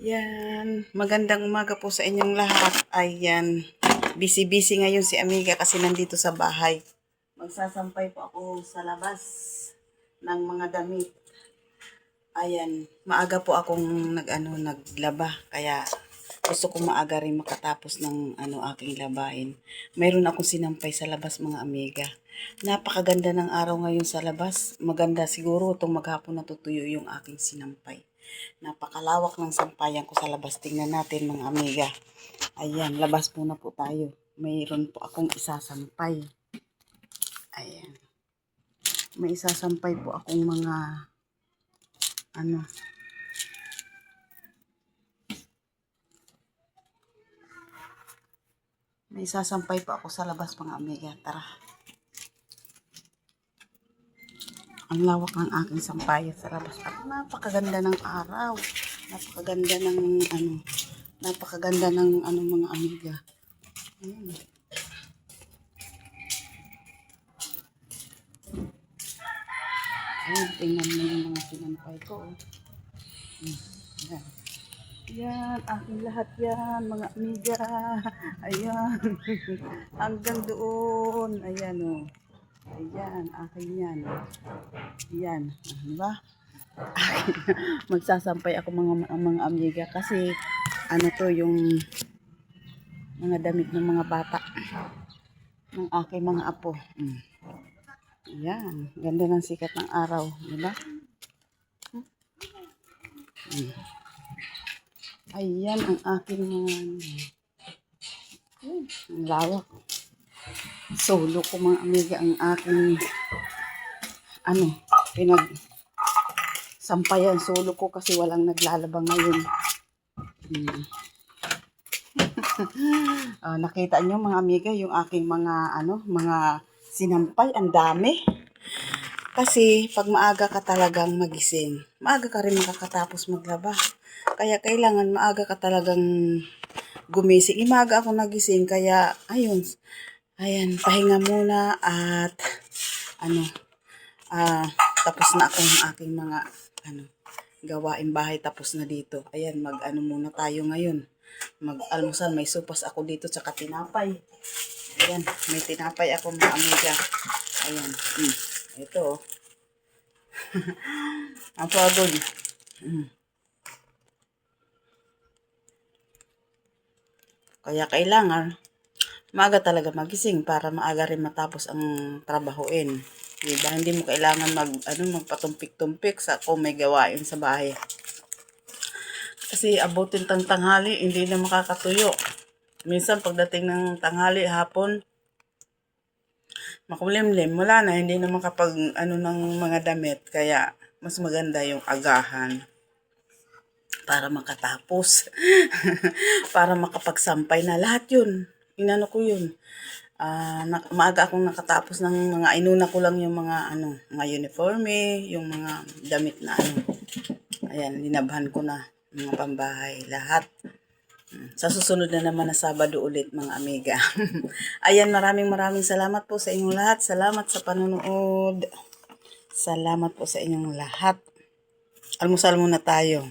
Yan, magandang umaga po sa inyong lahat. Ayan, busy-busy ngayon si Amiga kasi nandito sa bahay. Magsasampay po ako sa labas ng mga damit. Ayan, maaga po akong naglaba. Kaya gusto ko maaga rin makatapos ng aking labahin. Mayroon akong sinampay sa labas mga Amiga. Napakaganda ng araw ngayon sa labas. Maganda siguro itong maghapon natutuyo yung aking sinampay. Napakalawak ng sampayan ko sa labas. Tingnan natin mga Amiga. Ayan, labas muna po tayo. Mayroon po akong isasampay. Ayan. May isasampay po akong mga may isasampay po ako sa labas mga Amiga. Tara. Ang lawak ng aking sampayan sa labas. At napakaganda ng araw. Napakaganda ng mga Amiga. Ayan. Ayan, tingnan mo yung mga sinampay ko. Ayan. Yan, aking lahat yan, mga Amiga. Ayan. Hanggang doon. Ayan o. Ayan, akin yan. Ayan. Diba? Magsasampay ako mga Amiga kasi to yung mga damit ng mga bata ng aking mga apo. Ayan, ganda ng sikat ng araw, diba? Ayan ang aking ang lawak. Solo ko mga Amiga ang aking sampayan. Solo ko kasi walang naglalaba ngayon. Nakita nyo mga Amiga yung aking mga sinampay. Ang dami. Kasi pag maaga ka talagang magising, maaga ka rin makakatapos maglaba. Kaya kailangan maaga ka talagang gumising. Maaga ako nagising kaya ayun. Ayan, pahinga muna at tapos na akong aking mga gawain bahay, tapos na dito. Ayan, muna tayo ngayon. Mag-almusal, may supas ako dito tsaka tinapay. Ayan, may tinapay ako mga Amiga. Ayan, ito. Ang pagod. Kaya kailangan maaga talaga magising para maaga rin matapos ang trabahoin. Diba? Hindi mo kailangan magpatumpik-tumpik sa kung may gawain sa bahay. Kasi abutin tang tanghali, hindi na makakatuyo. Minsan pagdating ng tanghali, hapon, makulimlim, wala na, hindi na makapag ng mga damit. Kaya mas maganda yung agahan para makatapos. Para makapagsampay na lahat yun. Inano ko yun. Maaga akong nakatapos ng mga inuna ko lang yung mga mga uniforme, yung mga damit na ayan, linabhan ko na mga pambahay, lahat. Sa susunod na naman na Sabado ulit mga Amiga. Ayan, maraming salamat po sa inyong lahat. Salamat sa panonood. Salamat po sa inyong lahat. Almusal muna tayo.